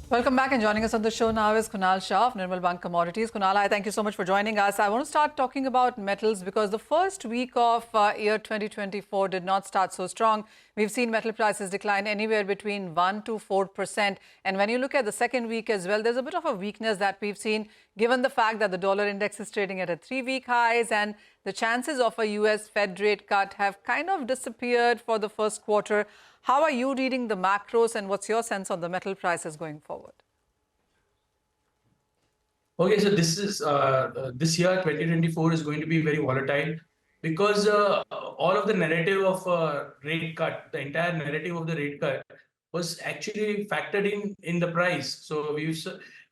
Welcome back, and joining us on the show now is Kunal Shah of Nirmal Commodities. Kunal, I thank you so much for joining us. I want to start talking about metals because the first week of year 2024 did not start so strong. We've seen metal prices decline anywhere between 1 to 4%. And when you look at the second week as well, there's a bit of a weakness that we've seen given the fact that the dollar index is trading at a 3-week highs and the chances of a US Fed rate cut have kind of disappeared for the first quarter. How are you reading the macros and what's your sense on the metal prices going forward? Okay, so this year 2024 is going to be very volatile because all of the narrative of rate cut, the entire narrative of the rate cut was actually factored in the price. So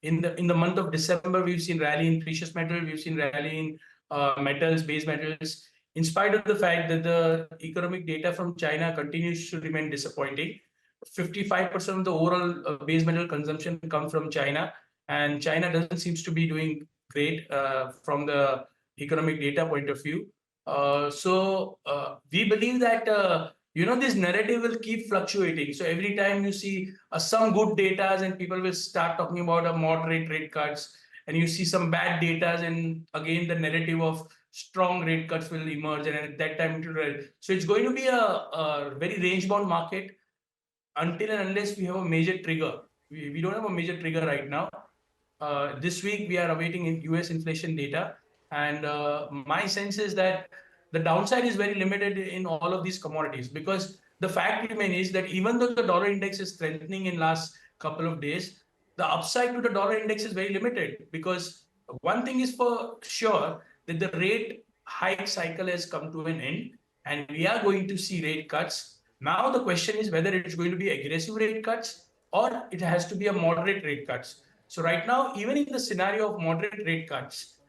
in the month of December, we've seen rally in precious metal, we've seen rally in metals, base metals, in spite of the fact that the economic data from China continues to remain disappointing. 55% of the overall base metal consumption comes from China, and China doesn't seem to be doing great from the economic data point of view. We believe that this narrative will keep fluctuating. So every time you see some good data, and people will start talking about a moderate rate cuts, and you see some bad data, and again the narrative of strong rate cuts will emerge, and at that time so it's going to be a very range-bound market until and unless we have a major trigger. We don't have a major trigger right now. This week we are awaiting US inflation data, and my sense is that the downside is very limited in all of these commodities, because the fact remains is that even though the dollar index is strengthening in last couple of days, the upside to the dollar index is very limited, because one thing is for sure, that the rate hike cycle has come to an end and we are going to see rate cuts. Now the question is whether it's going to be aggressive rate cuts or it has to be a moderate rate cuts. So right now, even in the scenario of moderate rate cuts,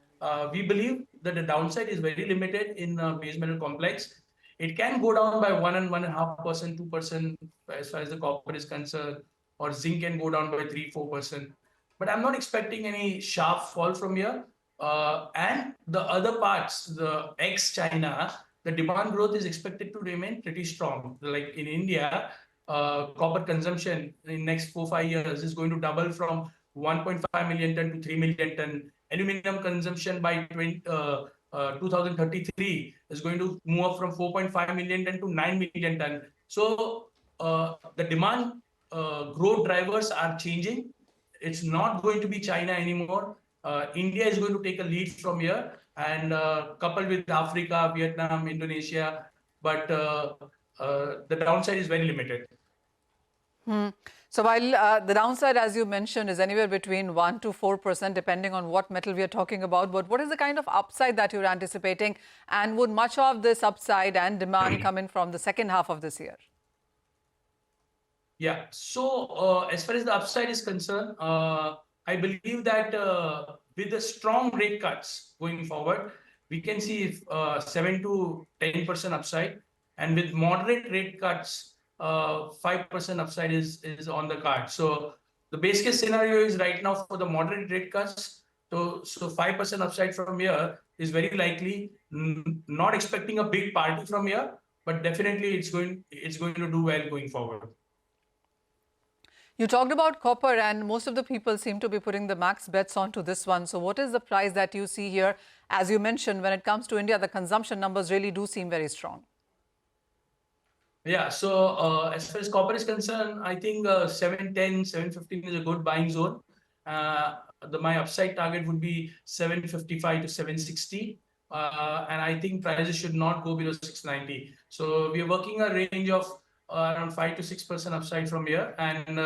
we believe that the downside is very limited in base metal complex. It can go down by 1 and 1.5%, 2% as far as the copper is concerned, or zinc can go down by 3-4%. But I'm not expecting any sharp fall from here. And the other parts, the ex-China, the demand growth is expected to remain pretty strong. Like in India, copper consumption in next 4-5 years is going to double from 1.5 million ton to 3 million ton. Aluminum consumption by 2033 is going to move up from 4.5 million ton to 9 million ton. So the demand growth drivers are changing. It's not going to be China anymore. India is going to take a lead from here, and coupled with Africa, Vietnam, Indonesia, but the downside is very limited. So while the downside, as you mentioned, is anywhere between 1 to 4%, depending on what metal we are talking about, but what is the kind of upside that you're anticipating? And would much of this upside and demand come in from the second half of this year? Yeah, so as far as the upside is concerned, I believe that with the strong rate cuts going forward, we can see 7 to 10% upside. And with moderate rate cuts, 5% upside is on the card. So the base case scenario is right now for the moderate rate cuts. So 5% upside from here is very likely. Not expecting a big party from here, but definitely it's going to do well going forward. You talked about copper, and most of the people seem to be putting the max bets onto this one. So what is the price that you see here? As you mentioned, when it comes to India, the consumption numbers really do seem very strong. Yeah, so as far as copper is concerned, I think 710, 715 is a good buying zone. My upside target would be 755 to 760. And I think prices should not go below 690. So we are working a range of around 5 to 6% upside from here. And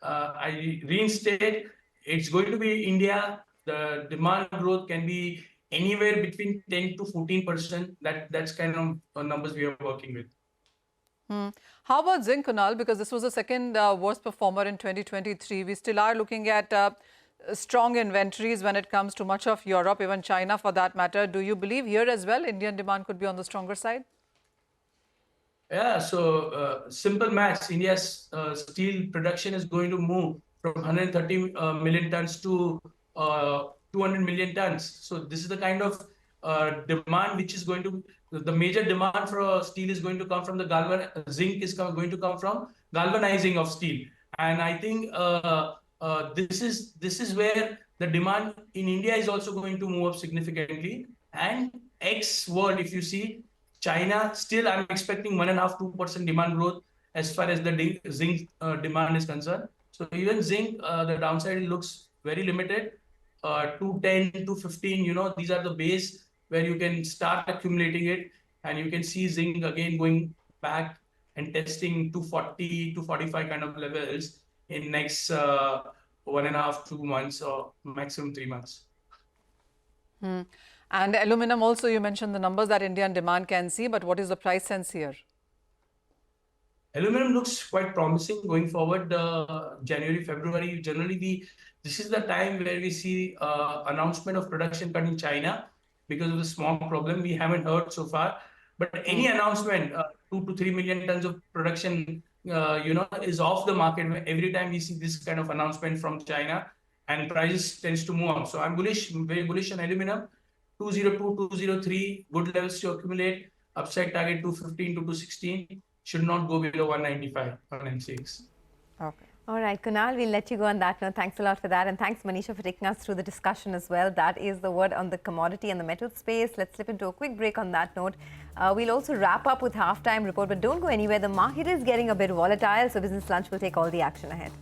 I reinstate, it's going to be India. The demand growth can be anywhere between 10 to 14%. That's kind of numbers we are working with. How about zinc, Kunal? Because this was the second worst performer in 2023. We still are looking at strong inventories when it comes to much of Europe, even China for that matter. Do you believe here as well Indian demand could be on the stronger side? Yeah, so simple maths. India's steel production is going to move from 130 million tons to 200 million tons. So this is the kind of demand which is going to, the major demand for steel is going to come from the zinc is going to come from galvanizing of steel. And I think this is where the demand in India is also going to move up significantly. And ex world, if you see China, still I'm expecting 1.5-2% demand growth as far as the zinc demand is concerned. So even zinc, the downside looks very limited. 210, 215, these are the base where you can start accumulating it, and you can see zinc again going back and testing 240, 245 kind of levels in next 1.5-2 months or maximum 3 months. And aluminum also, you mentioned the numbers that Indian demand can see, but what is the price sense here? Aluminum looks quite promising going forward. January, February, generally this is the time where we see announcement of production cut in China because of the smog problem. We haven't heard so far, but any announcement, 2 to 3 million tons of production, is off the market. Every time we see this kind of announcement from China, and prices tends to move up. So I'm bullish, very bullish on aluminum. 202, 203, good levels to accumulate. Upside target 215 to 216. Should not go below 195, 196. Okay. All right, Kunal, we'll let you go on that note. Thanks a lot for that. And thanks, Manisha, for taking us through the discussion as well. That is the word on the commodity and the metal space. Let's slip into a quick break on that note. We'll also wrap up with halftime report, but don't go anywhere. The market is getting a bit volatile, so Business Lunch will take all the action ahead.